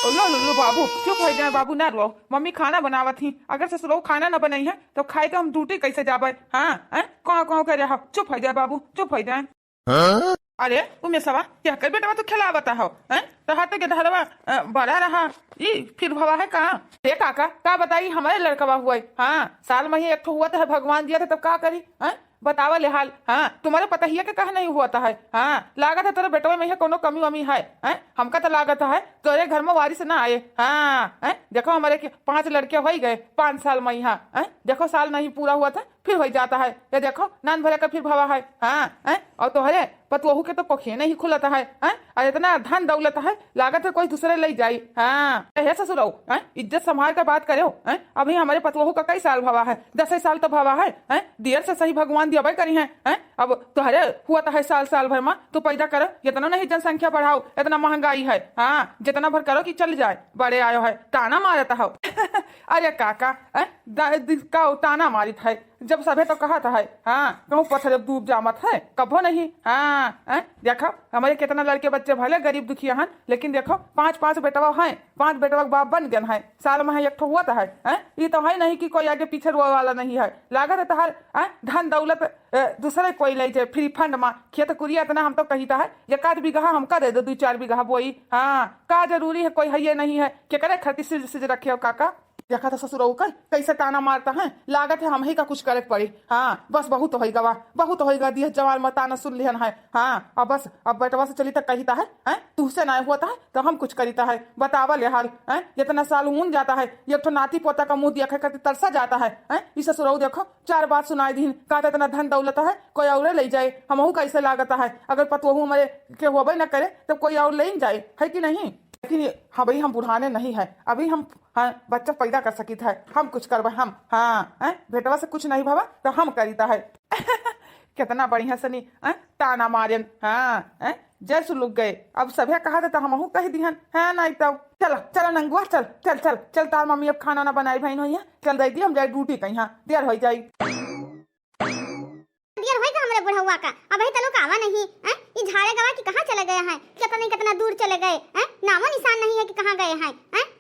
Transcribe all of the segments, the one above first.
लो लो लो बाबू चुप हो जाए बाबू ना रो। मम्मी खाना बनावत थी, अगर ससुरो खाना ना बनाई है तो खाए के हम ड्यूटी कैसे जाबे। हाँ कहाँ कहाँ कर रहा। चुप हो जाए बाबू चुप हो जाए। अरे उमे सवा क्या कर बेटा तू खिलावता हो रहा तो गधरवा बड़ा रहा। ई फिर भवा है कहाँ। ये काका का बताई हमारे लड़कवा हुआ है। हाँ साल में ही एक हुआ था भगवान दिया था तब का करी। बतावा ले हाल। हाँ तुम्हारे पता ही है कि कहा नहीं हुआ था है। हाँ लागत है तेरे बेटवा में कोनो कमी वमी है। हमका तो लागत है तेरे घर में वारिस ना आए। हाँ देखो हमारे 5 लड़के हो गए 5 साल में यहाँ। देखो साल नहीं पूरा हुआ था फिर हो जाता है। ये देखो नान भरे का फिर भवा है। हाँ और तो हरे पतवहू के तो पोखे नहीं खुलता है। और इतना धन दौलत है लागत है कोई दूसरे ले जाई। हाँ है ससुरऊ इज्जत संभाल कर बात करे। अभी हमारे पतवहू का कई साल भवा है 10 साल तो भवा है। देर से सही भगवान दिया करी है। अब तुहरे हुआ तो है साल साल भर में तो पैदा करो इतना नहीं जनसंख्या बढ़ाओ इतना महंगाई है। हाँ जितना भर करो कि चल जाए बड़े आयो है ताना मारता हो। अरे काका का ताना मारित है जब सभे तो कहा था है। हाँ कहूँ पत्थर डूब जामत है कभो नहीं। हाँ देखो हमारे कितना लड़के बच्चे भले गरीब दुखिया हैं लेकिन देखो 5 बेटवा है 5 बेटवा बाप बन गए है। साल में एक हुआ था है। ये तो है नहीं कि कोई आगे पीछे रुआ वाला नहीं है। लागत है तहार धन दौलत दूसरे कोई ले जाए फ्री फंड में खेत कुरिया इतना हम तो कहता है 1 बीघा हमका दे दो 2-4 बीघा बोई। हाँ का जरूरी है कोई है ये नहीं है कि करे खती सिज रखे हो काका। देखा था ससुर कर कैसे ताना मारता है लागत है हम ही का कुछ करे पड़ी। हाँ बस बहुत होगा वाह बहुत होगा दिया जवान में ताना सुन लिहन है। हाँ अब बस अब बेटवा से चली तक कहता है तुझसे ना होता है तो हम कुछ करीता है बतावा ले हाल। जितना साल ऊन जाता है एक तो नाती पोता का मुंह देखा करते तरसा जाता है। इस ससुर देखो 4 बात सुनाई दी का इतना धन दौलत है कोई और ले जाए हमहू कैसे लागता है। अगर पतवहू हमारे के होबे न करे तो कोई और ले जाए है कि नहीं। लेकिन हाँ भाई हम बुढ़ाने नहीं है अभी हम बच्चा पैदा कर सकी था हम कुछ करवा हम। बेटवा से कुछ नहीं भवा तो हम करीता है। कितना बढ़िया सनी ताना मारन। जैसे लोग गए अब सभे कहा था हम कह दिहन है नहीं तब चलो चलो नंगुआ चल चल चल चल तार मम्मी अब खाना ना बनाई भाई नहीं चल दे दी हम जाए ड्यूटी कहीं देर हो जाए। देर होएगा हमरे बुढ़वा का अभी तलो कावा नहीं ये झाड़े गवा कि कहां चले गए हैं कितना दूर चले गए नामो निशान नहीं है कि कहां गए हैं।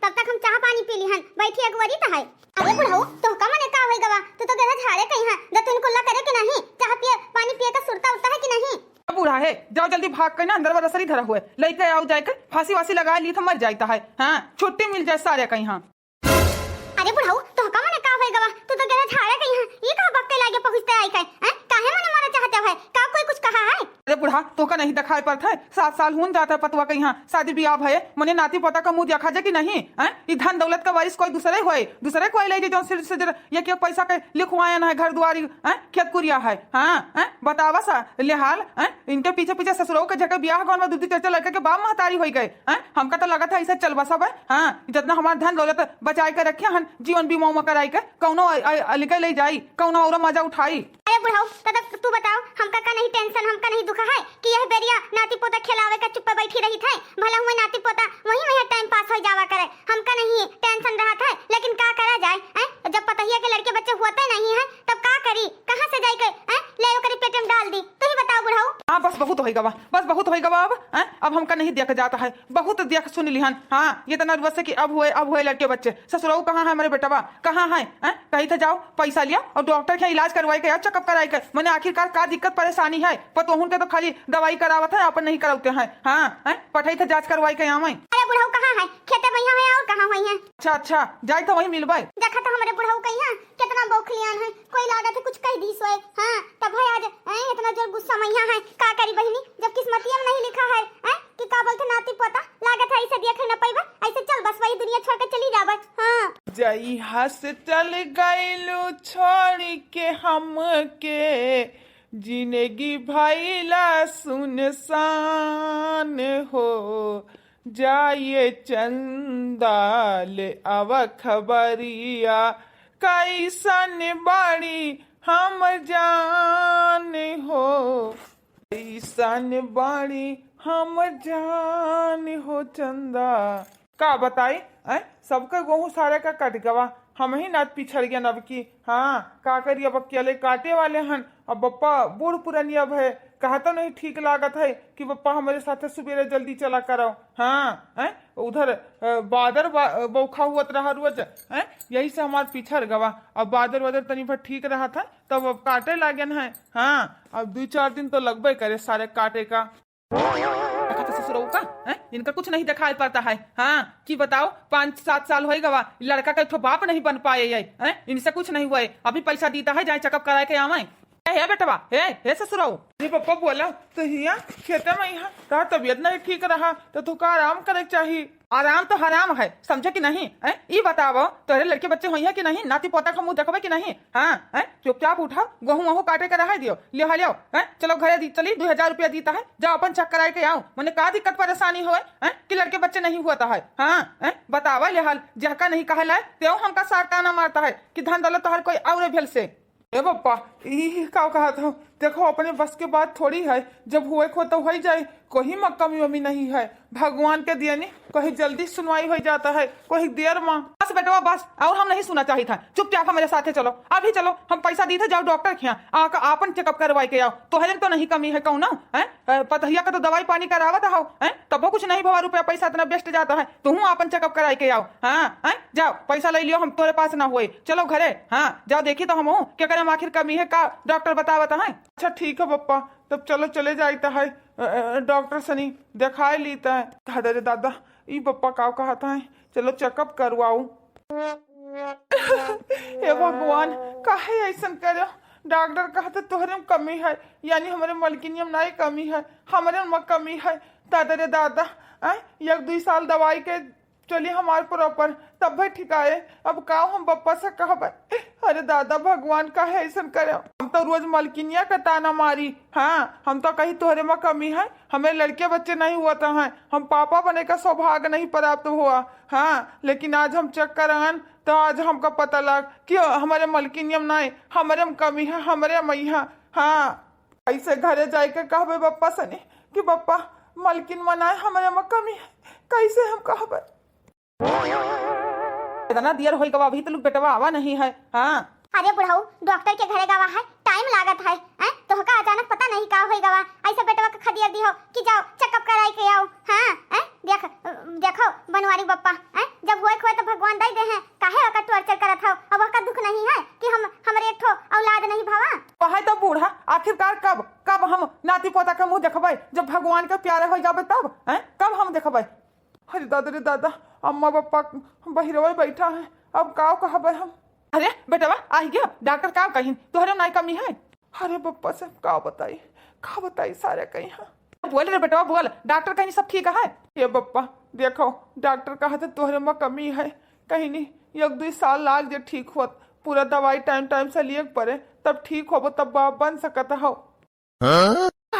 तब तक हम चाह पानी पी लिहन बैठी अगवरी त है। अरे बुढ़ऊ तो का मने का होई गवा तो गधा झाड़े कहीं है दतन कुल्ला करे कि नहीं चाह पिए पानी पिए का सुरता उठता है कि नहीं। बूढ़ा है जाओ जल्दी भाग कर ना अंदर रसरी धरा हुए लेके आओ जाकर फांसी वासी लगा ली तो मर जाता है। हाँ छुट्टी मिल जाए सारे कहीं। अरे बुढ़ऊ तो का मने का होई गवा तो गधा झाड़े कहीं है ये कहां बक्के लागे पहुंचते आई के काहे मने मारा चाहते है का कोई कुछ कहा है। अरे बुढ़ा तो का नहीं दिखाई पड़ता है 7 साल हुन जाता है पतवा कहीं शादी ब्याह है मने नाती पोता का मुंह देखा जाए कि नहीं। ये धन दौलत का वारिस कोई दूसरे हुए दूसरे कोई ले जो सिर से ये क्या पैसा के लिखवाया है घर दुआरी खेत कुरिया है। बतावा सा ले हाल इनके पीछे पीछे ससुरों के जगह ब्याह गाँव में दूधी चर्चा लड़के के बाप महतारी हो गए। हमका तो लगा था ऐसा चल बसा है। जितना हमारा धन दौलत बचाए के रखे हन जीवन बीमा में कराई के कौनो लिखे ले जाई कौनो और मजा उठाई। अरे बुढ़ाऊ तू बताओ हमका का नहीं टेंशन हमका नहीं दुखा है कि यह बेरिया नाती पोता खिलावे का चुप बैठी रही थे भला हुए नाती पोता वही टाइम पास हो जावा करे हमका नहीं टेंशन रहा था। लेकिन का करा जाए जब पतहिया के लड़के बच्चे होते नहीं है तब का करी कहां से जाई के ले ओकरे पेट में डाल दी तू ही बताओ बुढ़ाऊ। हाँ बस बहुत होई गवा बस बहुत होई गवा अब हमका नहीं देख जाता है बहुत देख सुन लिहन। हाँ ये तो नर्वस है कि अब हुए लड़के बच्चे ससुराल कहाँ है हमारे बेटवा कहाँ है। कहीं तो जाओ पैसा लिया और डॉक्टर के इलाज करवाई के चेकअप कराई के मैंने आखिरकार का दिक्कत परेशानी है पतोहन के तो खाली दवाई करावत है अपन नहीं कराते हैं। पठाई तो जांच करवाई के यहाँ। अरे बुढ़ाऊ कहाँ है खेते भैया है और कहाँ हुई है। अच्छा जाए तो वही मिलवाई देखा तो हमारे बुढ़ाऊ कहीं कितना बौखलियान है कोई लागत है कुछ कह दी सोए। तब है आज इतना जोर गुस्सा मैया है का करी बहनी जब किस्मतिया में नहीं लिखा है कि का बोलते नाती पोता लागत है ऐसे देखे न पाइबा ऐसे चल बस वही दुनिया छोड़ के चली जाबे। जई हंस चल गइलू छोड़ के हम के जिंदगी भइला सुनसान हो जाइए चंदाल अब खबरिया कैसन बड़ी हम जान हो कैसन बड़ी हम जान हो चंदा का बताई सबका गेहूं सारे का कट गवा हम ही नाथ पिछड़ गया नब की। हाँ का करिए अब अकेले काटे वाले हन अब बप्पा बूढ़ पुरानी अब है कहा तो नहीं ठीक लागत है कि पप्पा हमारे साथ सवेरे जल्दी चला करो। हाँ हैं उधर बादर बौखा हुआ रहा रोज हैं, यही से हमार पिछड़ गवा। अब बादर वादर तनी पर ठीक रहा था तब अब काटे लागन है। हाँ अब 2-4 दिन तो लगभग करे सारे काटे का। ससुरऊ का है? इनका कुछ नहीं दिखाई पड़ता है। हाँ कि बताओ 5-7 साल हो गवा लड़का का एक बाप नहीं बन पाए है? इनसे कुछ नहीं हुआ है। अभी पैसा दीता है जाए चेकअप कराए के आवे है बेटवा हे ससुराऊ। जी पप्पा बोला तो हिया खेते में यहाँ तार तबियत नहीं ठीक रहा तो तू का आराम करे चाहिए। आराम तो हराम है समझे कि नहीं है? ये बताओ तोरे लड़के बच्चे हुई है कि नहीं, नाती पोता का मुंह देखबे कि नहीं। हाँ है चुपचाप उठा गेहूं वहूं काटे के रहा दियो लियो लियो है। चलो घरे चली 2000 रुपया दीता है जाओ अपन चेक कराए के आओ। मैंने का दिक्कत परेशानी हो कि लड़के बच्चे नहीं हुआ है। हाँ बतावा लिहाल जहका नहीं कहला त्यों हमका सार ताना मारता है कि धन दौलत हर कोई और भेल से। ए पप्पा ये क्या कहा था, देखो अपने बस के बात थोड़ी है, जब हुए खो तो हो ही जाए, कोई कमी वमी नहीं है। भगवान के दिए नहीं कहीं जल्दी सुनवाई हो जाता है कोई देर माँ। बस बेटवा बस और हम नहीं सुना चाहिए था, चुपचाप मेरे साथे चलो अभी चलो। हम पैसा दी थे जाओ डॉक्टर के यहाँ आपन चेकअप करवाई के आओ। तो हजन तो नहीं कमी है कहूँ ना है पतहिया का तो दवाई पानी करावत हो तब कुछ नहीं भवा रुपया पैसा इतना बेस्ट जाता है। तुम अपन चेकअप कराई के आओ। हाँ जाओ पैसा ले लियो हम तोरे पास ना हुए चलो घरे। हाँ जाओ देखी तो हम हूँ क्या करें आखिर कमी है का डॉक्टर बतावता है। अच्छा ठीक है पप्पा तब चलो चले जाता है डॉक्टर सनी दिखाई लीता है। दादा रे दादा ये पप्पा का कहता है चलो चेकअप करवाऊ। हे भगवान काहे ऐसा करो, डॉक्टर कहते तोहरे में कमी है यानी हमारे मलकिनियम नहीं कमी है हमारे में कमी है। दादा रे दादा 1-2 साल दवाई के चलिए हमारे प्रॉपर तब भी ठिकाए अब का हम पप्पा से कहब। अरे दादा भगवान का है ऐसा करे, हम तो रोज मलकिनिया का ताना मारी। हाँ हम तो कहीं तोहरे में कमी है हमें लड़के बच्चे नहीं हुआ था है, हम पापा बने का सौभाग्य नहीं प्राप्त हुआ। हाँ लेकिन आज हम चेक करान तो आज हमका पता लग कि हमारे मलकिनियम नहीं हमारे में कमी है हमारे मैया। हाँ ऐसे घरे जाए के कहबे पप्पा सने कि पप्पा मलकिन मनाए हमारे में कमी है, कैसे हम कहबे। इतना देर हो गवा अभी तो लोग बेटवा आवा नहीं है। हाँ अरे बुढ़ऊ डॉक्टर के घरे गवा है टाइम लागत है तो का अचानक पता नहीं का हो गवा ऐसा बेटवा का खदिया दी हो कि जाओ चेकअप कराई के आओ। हाँ देखो बनवारी बप्पा जब हुए खोए तो भगवान दे दे हैं काहे का टॉर्चर करत हो। अब का दुख नहीं है कि हम हमारे एक ठो औलाद नहीं भवा। कहे तो बूढ़ा आखिरकार कब हम नाती पोता का मुंह देखबे जब भगवान के प्यारे हो जाबे तब कब हम देखबे। अरे दादा रे दादा अम्मा पापा बहिरवा बैठा है अब का कहबे हम। अरे बेटवा आ गया डॉक्टर का कहीं तोहरे नहीं कमी है। अरे पप्पा से का बताई सारे कहीं। बोल रे बेटवा बोल डॉक्टर कहीं सब ठीक है। ये पप्पा देखो डॉक्टर कहा था तोहरे में कमी है कहीं नहीं 1-2 साल लाग जे ठीक हो, पूरा दवाई टाइम से लिए पड़े तब ठीक हो तब बाप बन सकता हो।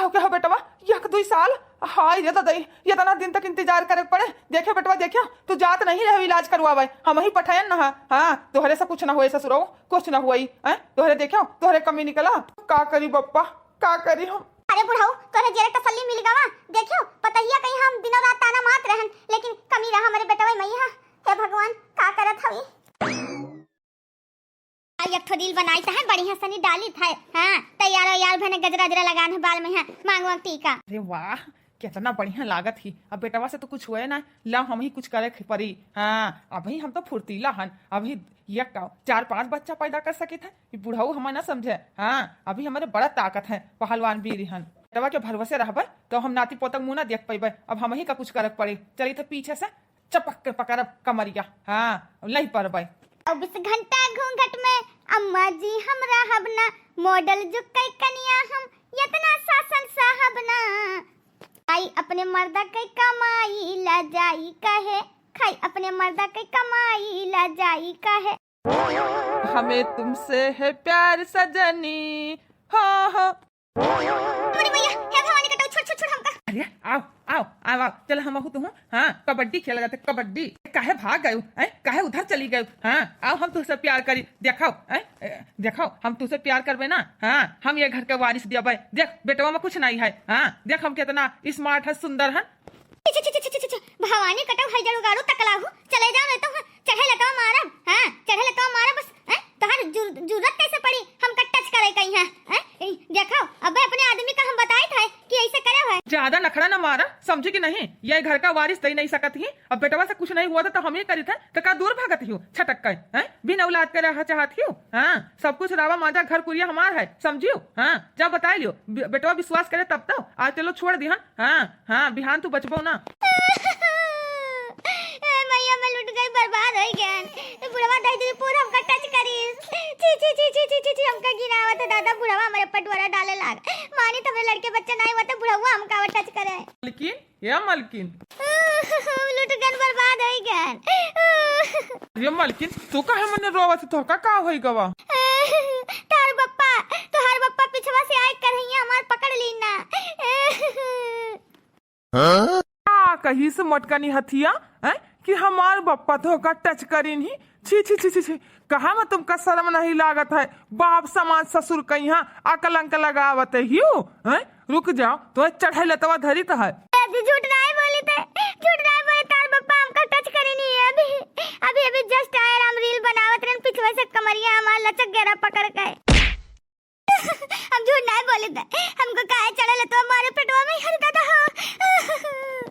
क्या बेटवा 1-2 साल हाय ये तो दई ये तना दिन तक इंतजार करे पड़े। देखे बेटवा देखियो तू जात नहीं रहे इलाज करवावे हम ही पठायन ना। हाँ तोहरे से कुछ ना हुए ससुरो कुछ ना हुआ तोहरे देखियो तोहरे कमी निकला का करी बप्पा का करी हम। अरे बुढ़ऊ तोरे जेरे तसल्ली मिल गवा देखियो पतहिया कहीं हम दिनों रात ताना मारत रहन लेकिन कमी रहा हमारे बेटवा मैया। हे भगवान का करत हवी। एक ठो दिल बनाई था बढ़िया सनी डाली था। हाँ तैयार भने गजरा जरा लगान है बाल में है मांगवा टीका। अरे वाह कितना बढ़िया लागत ही। अब बेटवा से तो कुछ हुए ना ला हम ही कुछ करे पड़ी। हाँ अभी हम तो फुर्तीला हन अभी 4-5 बच्चा पैदा कर सके थे बुढ़ऊ हम ना समझे। हाँ अभी हमारे बड़ा ताकत है पहलवान वीर हन बेटवा के भरोसे रहबे तो हम नाती पोतक मुँह ना देख पेबे। अब हम ही का कुछ करे पड़ी चली तो पीछे से चपक के पकड़ब कमरिया। हाँ नहीं पड़बे 24 घंटा घूंघट में अम्मा जी हम रहब ना मॉडल जुकई कनिया हम इतना शासन साहब ना आई अपने मर्दा के कमाई ला जाई कहे खाई अपने मर्दा के कमाई ला जाई कहे। हमें तुमसे है प्यार सजनी हो। अरे भैया हे भवानी कटो छोड़ हमका। अरे आओ चल हम हूँ तुम। हाँ कबड्डी खेला जाते कबड्डी काहे भाग गए काहे उधर चली गए। हाँ आओ हम तुझसे प्यार करी देखो हम तुझसे प्यार करबे ना। हाँ हम ये घर के वारिस दिया भाई देख बेटवा में कुछ नहीं है। हाँ देख हम कितना स्मार्ट है सुंदर है। भवानी कटो है जड़ू गाड़ू तकलाहू चले जाओ नहीं तो चढ़े लगा मारब। हाँ चढ़े लगा मारब बस तोहर जरूरत कैसे पड़ी हम टच करे कहीं है देखो अब अपने आदमी का हम बताए थे नखरा ना मारा, समझी कि नहीं? ये घर का वारिस दे नहीं सकत ही। अब बेटवा से कुछ नहीं हुआ था तो हम ही करी थे, तो का दूर भागत ही छटक के हैं? बिन औलाद के रह चाहती हूँ। हाँ, सब कुछ रावा माजा घर कुरिया हमार है, समझियो? हाँ, जब बता लियो बेटवा विश्वास करे तब तो आज चलो छोड़ दी। हाँ हाँ, बिहान तू बचबो ना। मैया मैं लुट गई, बर्बाद हो गया। बुढ़वा दाई दीदी पूरा हमका टच करी। छी छी छी छी छी छी हमका गिरावत है दादा। बुढ़वा हमारे पटवारा डाले लाग। मानी तब लड़के बच्चे नहीं होते, बुढ़वा हमका टच करे। मलकिन या मलकिन लुट गन, बर्बाद हो गन। ये मलकिन तू काहे मने रोवत? तो का होई गवा? तोहार बप्पा पिछवा से आए करहिया हमार पकड़ ली ना। कहीं से मटकनी हथिया है कि हमार बप्पा तो का टच करी नहीं। छी छी छी छी छी, कहा मैं तुमका शर्म नहीं लागत है? बाप समाज ससुर का यहाँ अकल अंक लगावत है? रुक जाओ, तो चढ़े लतवा धरी तो है। झूठ नहीं बोली थे, झूठ नहीं बोले। तार बप्पा हमका टच करी नहीं है। अभी जस्ट आए, हम रील बनावत रहे, पिछवे से कमरिया हमार लचक गया पकड़ के। हम झूठ नहीं बोले थे, हमको काहे चढ़े लतवा हमारे पेटवा में हर दादा।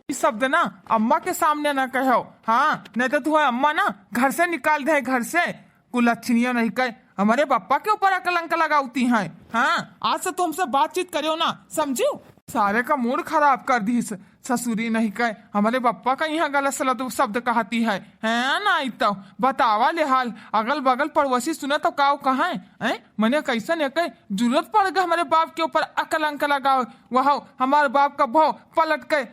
इस शब्द ना अम्मा के सामने ना कहो। हाँ, नहीं तो तुम्हें अम्मा ना घर से निकाल दे, घर से। कुलच्छनिया नहीं कहे, हमारे पापा के ऊपर अकल अंक लगाती हैं। हाँ, आज से तुमसे बातचीत करो ना, समझो? सारे का मूड खराब कर दी। ससुरी नहीं कहे, हमारे पापा का यहाँ गलत सलत शब्द कहती है ना? तो बतावा ले हाल, अगल बगल पड़ोसी सुने तो काव कहा है? मैंने कैसे नहीं कहे, जरूरत पड़ गई हमारे बाप के ऊपर अकल अंक लगाओ। वह हमारे बाप का भाव पलट के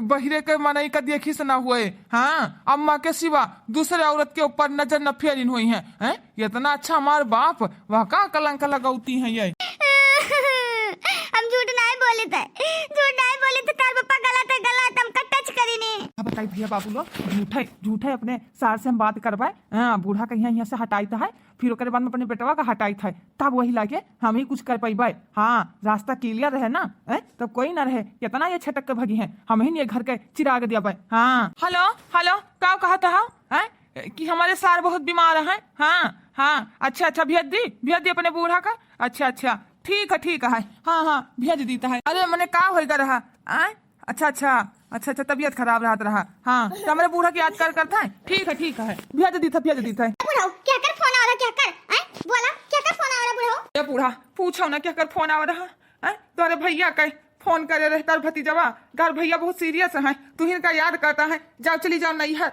बहिरे के मनई का देखी से ना हुए। हाँ, अम्मा के सिवा दूसरे औरत के ऊपर नजर न फेरिन हुई है। इतना अच्छा हमारे बाप, वह का अकल अंक लगाती है ये। हम झूठ नहीं बोले थे, झूठ नहीं बोले थे। तार पापा गलत है, गलत, हम टच करी नहीं। अब बताइए भैया बाबू लोग, झूठे अपने सार से हम बात करवाए। हाँ, बूढ़ा का यहाँ से हटाई था है, फिर ओकरे बाद में अपने बेटवा का हटाई था, तब वही लागे हम ही कुछ कर पाई। हाँ, रास्ता क्लियर रहे ना, तब कोई ना रहे। इतना ये छटक के भगी है, हम ही ये घर के चिराग दिया भाई। हाँ, हेलो हेलो, का कहा था कि हमारे सार बहुत बीमार है। हाँ हाँ, अच्छा, भेज दी अपने बूढ़ा का। अच्छा, ठीक है। हाँ, भेज देता है। अरे मैंने का होगा रहा? अच्छा, तबीयत खराब रहा। हाँ, तो हमारे बूढ़ा की याद करता है। ठीक है, भेज देता है। क्या कर फोन आ रहा? क्या कर बोला, क्या कर फोन आ रहा? बुढ़ाओ, ये बूढ़ा पूछो ना क्या कर फोन आ रहा है? तुम्हारे भैया का फोन करे रहे, तार भतीजवा तार भैया बहुत सीरियस है, तू इनका याद करता है। जाओ, चली जाओ नहीं है।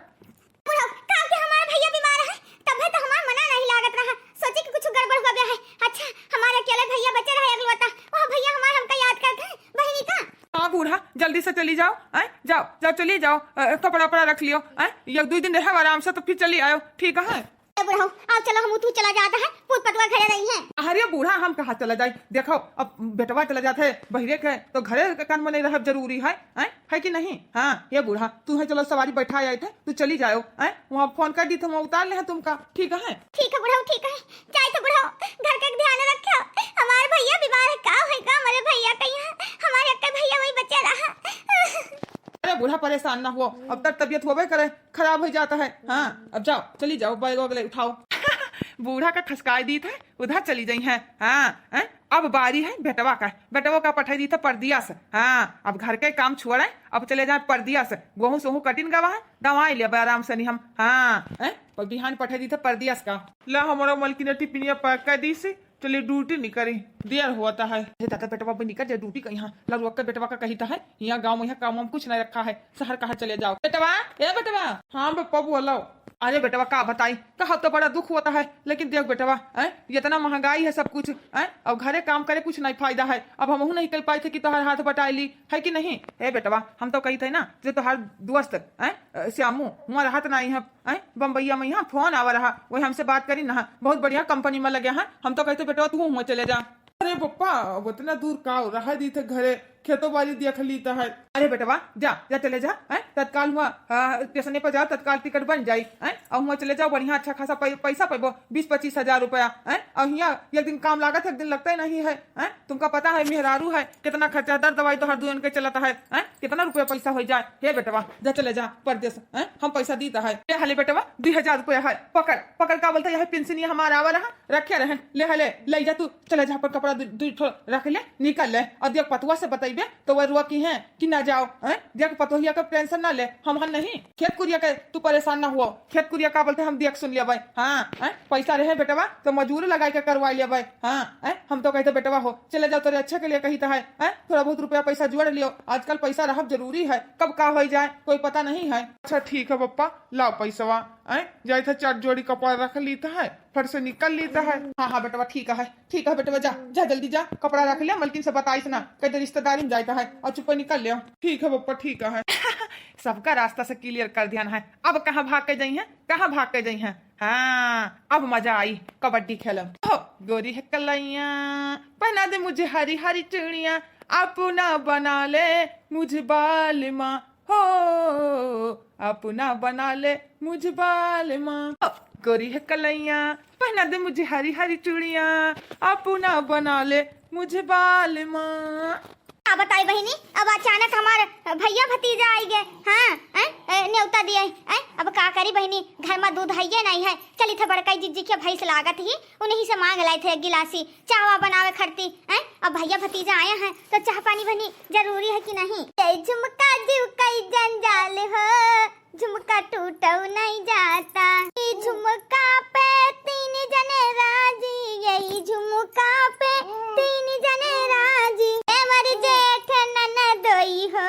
बुढ़ाओ, कहा कि हमारा भैया बीमार है, तब है तो हमारा मना नहीं लागत रहा। सोचे कि कुछ गड़बड़ हो गया है। अच्छा, हमारे अकेले भैया बचे रहे अगलवता, वह भैया हमारा हमका याद करते हैं बहनी का। हाँ बूढ़ा, जल्दी से चली जाओ। जाओ चली जाओ, कपड़ा रख लियो। एक दो दिन रहे आराम से, तो फिर चली आयो, ठीक है? बुढ़ाओ, आओ चलो, हम तू चला जाता है, पूत पतवा घरे नहीं है। अरे बूढ़ा, हम कहाँ चला जाए? देखो, अब बेटवा चला जाते है बहिरे के, तो घरे के कान में नहीं रह जरूरी है कि नहीं? हाँ, ये बूढ़ा, तू है चलो सवारी बैठा आए थे, तू चली जाओ। वहाँ फोन कर दी तो वहाँ उतार ले तुमका, ठीक है? ठीक है बुढ़ाओ, ठीक है। जाए तो बुढ़ाओ, घर का ध्यान रखो। हमारे भैया बीमार है, का होगा हमारे भैया का? यहाँ हमारे अक्का भैया वही बच्चा रहा। अरे बूढ़ा, परेशान ना हो, अब तक तबियत होवे करे, खराब हो जाता है। हाँ, अब जाओ, चली जाओ, बैग वगैरह उठाओ। बूढ़ा का खसकाई दी थे, उधर चली गई है। हाँ, अब बारी है बेटवा का पठाई दी था परदिया से। हाँ, अब घर के काम छोड़े, अब चले जाए परदिया से। गेहूं सोहू कटिन गवा है, दवाई ले आराम से नहीं हम। हाँ, बिहान पठाई दी था परदिया का। ला हमारा मलकी ने टिपिनिया पैक कर दी से, चलिए ड्यूटी नहीं करी, देर होता है। दादा बेटवा भी निकल जाए ड्यूटी का। यहाँ लगवा बेटवा का कही है, यहाँ गाँव में यहाँ काम कुछ नहीं रखा है, शहर कहा चले जाओ। बेटवा, हाँ बेटा बोलो। अरे बेटवा का बताई, कहा तो बड़ा दुख होता है, लेकिन देख बेटवा, इतना महंगाई है सब कुछ, अब घरे काम करे कुछ नहीं फायदा है। अब हम नहीं कर पाए थे कि तोहर हाथ बटाई ली है कि नहीं? बेटवा, हम तो कही थे ना, जो तोहर दोस्त श्यामू वहाँ रहत नहीं है, बम्बैया में, यहाँ फोन आवा रहा, वही हमसे बात करी ना, बहुत बढ़िया कंपनी में लगे हैं। हम तो कहते बेटवा तू वहाँ चले जा। अरे पप्पा, उतना दूर का रहा दी थे घरे, खेतों बाड़ी देख लीता है। अरे बेटवा, जा चले जा, तत्काल हुआ स्टेशन पर जाओ, तत्काल टिकट बन जाये, और वहाँ चले जाओ, बढ़िया अच्छा खासा पैसा पैबो, 20-25 हजार रुपया। और यहाँ एक दिन काम लागत है, एक दिन लगता ही नहीं है। तुमका पता है मेहरारू है, कितना खर्चा, दर दवाई तो हर दुनिया के चलता है, कितना रुपया पैसा हो जाए। हे बेटवा, जा चले जा परदेश, हम पैसा दीता है। हाले बेटवा 2000 रुपया है, पकड़ का बोलता है, पेंशन हमारा आवा रहा, रखे रहन ले जा तू, चले जा पर कपड़ा रख ले, निकल ले। और देख पतुआ से बताइबे तो वह रुआ की है कि ना जाओ हैं। देख पतोहिया का टेंशन ना ले, हम नहीं खेत कुरिया के तू परेशान ना हुआ। खेत कुरिया का बोलते हम देख सुन लिया भाई। हाँ पैसा रहे बेटवा तो मजदूर लगा के करवा लिया भाई। हाँ हम तो कहते बेटवा हो चले जाओ तेरे अच्छे के लिए कही तो है। थोड़ा बहुत रुपया पैसा जोड़ लियो, आजकल पैसा रह जरूरी है, कब का हो जाए कोई पता नहीं है। अच्छा ठीक है पप्पा, लाओ पैसा। जाए था 4 जोड़ी कपड़ा रख लीता है, फिर से निकल लीता है। हाँ बेटवा ठीक है बेटवा, जा जल्दी जा, कपड़ा रख ले, मलकिन से बताइस ना कहते रिश्तेदारी में जाता है और चुप निकल ले। ठीक है पप्पा ठीक है। सबका रास्ता से क्लियर कर ध्यान है, अब कहाँ भाग के जाई है, कहाँ भाग के जाई है। हाँ अब मजा आई कबड्डी खेलम। गोरी है कलैया पहना दे मुझे हरी हरी चूड़ियां, अपना बना ले मुझे बाल माँ हो, अपना बना ले मुझे बाल माँ। गोरी है कलैया पहना दे मुझे हरी हरी चूड़ियां, अपना बना ले मुझे बाल माँ। क्या बताई बहिनी, अब अचानक हमारे भैया भतीजा आई गए। हाँ न्योता दिया है, अब का करी बहिनी, घर में दूध है नहीं है। चली थे बड़काई जीजी के भैंस लागत ही, उन्हीं से मांग लाए थे एक गिलासी चावा बनावे खड़ती। अब भैया भतीजा आए हैं तो चाह पानी बनी जरूरी है कि नहीं। झुमका झुमका जंजाल हो, झुमका टूटो नहीं जाता, झुमका पे 3 जने राजी, यही झुमका पे 3 जने राजी, देवर जेठ ननदोई हो,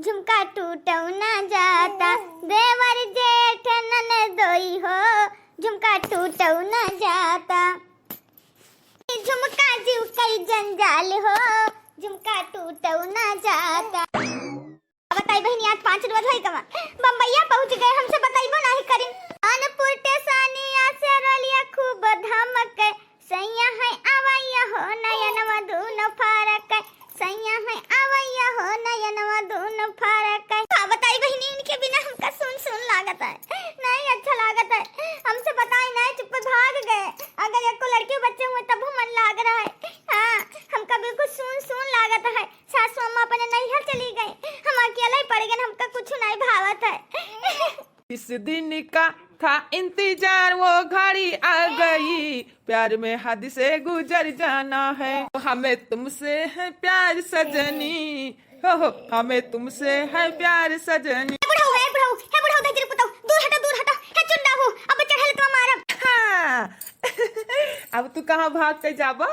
झुमका टूटो ना जाता, देवर जेठ ननदोई हो, झुमका टूटो ना जाता, झुमका झुमका जंजाल हो, झुमका टूटो ना जाता। बताई बहनी आज 5 रोज होई कमा बम्बैया पहुंच गए, हमसे बताइबो नहीं करिन। अनपुर टेसानिया से रोलिया खूब धमक, सैया है आवैया हो नयन मधुन फरक, सैया है आवैया हो नयन मधुन फरक। का बताई बहनी, इनके बिना हमका सुन लागत है, नहीं अच्छा लागत है। हमसे बताई नहीं, चुप भाग गए। अगर एक को लड़के बच्चे हुए तब मन लाग रहा है। हाँ हमका बिल्कुल सुन लागत है। सासू अम्मा अपने नैहर चली गई, हम अकेले पड़ गए, हमका कुछ नहीं भावत है। इस दिन का था इंतजार, वो घड़ी आ गई, प्यार में हद से गुजर जाना है, हमें तुमसे है प्यार सजनी, हो हमें तुमसे है प्यार सजनी। बुढ़ाऊ तेरे पुताऊ, दूर हटो है चुंडा हो, अब चढ़ल तो मारब। हाँ अब तू कहाँ भाग के जाबो,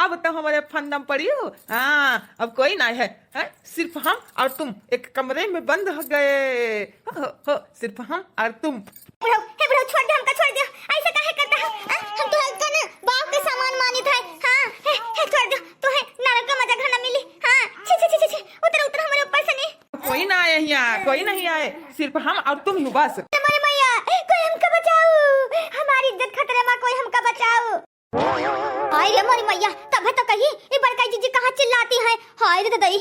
अब तो हमारे फंदम पड़ी हो। हाँ अब कोई नहीं है, सिर्फ हम और तुम एक कमरे में बंद हो गए, हो सिर्फ हम और तुम। बुढ़ाऊ छोड़ दे, हमका छोड़ दे, ऐसे काहे करता है? हम तो हल्का ना बाप के सामान मानित है। हाँ है छोड़ दे, तो है नरक का मजा खाना मिली। हाँ छी उतर हमारे ऊपर से नहीं। कोई ना आए यहाँ, कोई नहीं आए, सिर्फ हम और तुम ही बस। हमारे मैया कोई हमका बचाओ, हमारी इज्जत खतरे में, कोई हमका बचाओ। हाय रे मोरी मैया, तब है तो कही ये बड़काई जीजी कहाँ चिल्लाती है। हाय रे दई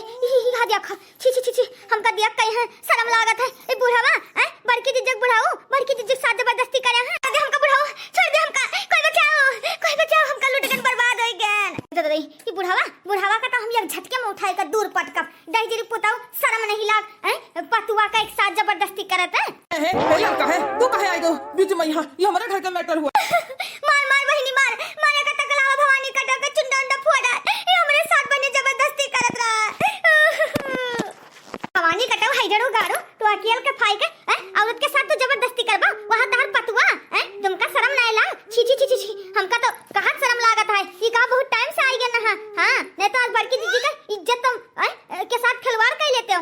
हा देखा, छी हमका देख कहीं है शर्म लागत है। ए बुढ़ावा बड़की जीजी बुढ़ाओ, बड़की जीजी के साथ जबरदस्ती करे हैं। दे हमका बुढ़ाओ, छोड़ दे हमका, कोई बचाओ, हमका लूट के बर्बाद हो गए। दई ये बुढ़ावा का तो हम एक झटके में उठाए का दूर पटकब। दई जी पुताऊ शर्म नहीं लाग, पतुआ का एक साथ जबरदस्ती करत है। लड़का है तू कहे आई दो बीच में, यहाँ ये हमारे घर का मैटर हुआ। मार बहिनी मार का तकलावा भवानी का डका चुंडा फोड़ा, ये हमारे साथ बने जबरदस्ती करत रहा। भवानी कटाओ हाइडरो गारो तो अकेल के फाई के औरत के साथ तो जबरदस्ती करबा, वहां तार पतुआ तुमका शर्म नहीं ला। छी हमका तो कहां शर्म लागत है, ये कहां बहुत टाइम से आई गए ना। हां नहीं तो आज बड़की जीजी का इज्जत तुम के साथ खिलवाड़ कर लेते हो।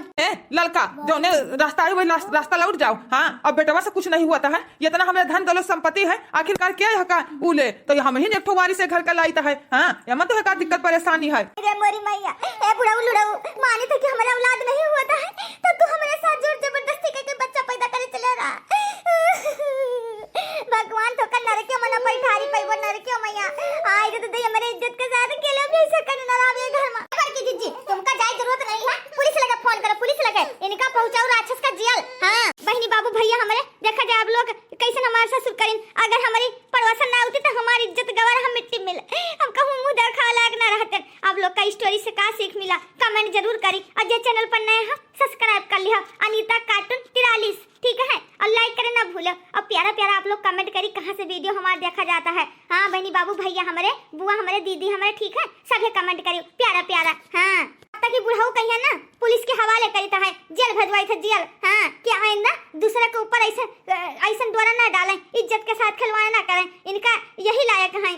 लड़का जो ने रास्ता है वही रास्ता लौट जाओ। हाँ अब बेटवा से कुछ नहीं हुआ था, ये इतना हमारे धन दौलत संपत्ति है, आखिरकार क्या है का उले तो हम ही एक ठोवारी से घर का लाईता है। हाँ यमा तो है का दिक्कत परेशानी है। अरे मोरी मैया ए बुढ़ाऊ लुढ़ाऊ माने तो कि हमारा औलाद नहीं हुआ था, तो तू हमारे साथ जोर जबरदस्ती करके बच्चा पैदा करे चले रहा। भगवान तो का नरके मना पैठारी पैबो नरके मैया आई तो दे हमारे इज्जत के साथ केले भी ऐसे करने ना आवे घर में। बड़की जीजी तुमका जाए जरूरत नहीं है, पुलिस लगा फोन करो, पुलिस लगे इनका पहुंचाओ राक्षस का जेल। हां बहनी बाबू भैया हमारे देखा जाए आप लोग कैसे हमारे ससुर करें, अगर हमारी पड़ोसन ना होती तो हमारी इज्जत गवार हम मिट्टी मिल, हम कहूं मुंह देखा लायक ना रहते। आप लोग का स्टोरी से का सीख मिला कमेंट जरूर करी, और जे चैनल पर नए हैं सब्सक्राइब कर लिया अनीता कार्टून 43, ठीक है, और लाइक करना ना भूलो, और प्यारा आप आप लोग कमेंट करी कहाँ से वीडियो हमारा देखा जाता है। हाँ बहनी बाबू भैया हमारे, बुआ हमारे, दीदी हमारे, ठीक है, सभी कमेंट करी प्यारा प्यारा। हाँ तब तक बुढ़ाऊ कहिए ना पुलिस के हवाले करी था है, जेल भजवाई था जेल। हाँ क्या आइंदा दूसरे के ऊपर ऐसे ऐसा द्वारा ना डालें, इज्जत के साथ खिलवाड़ ना करें, इनका यही लायक है।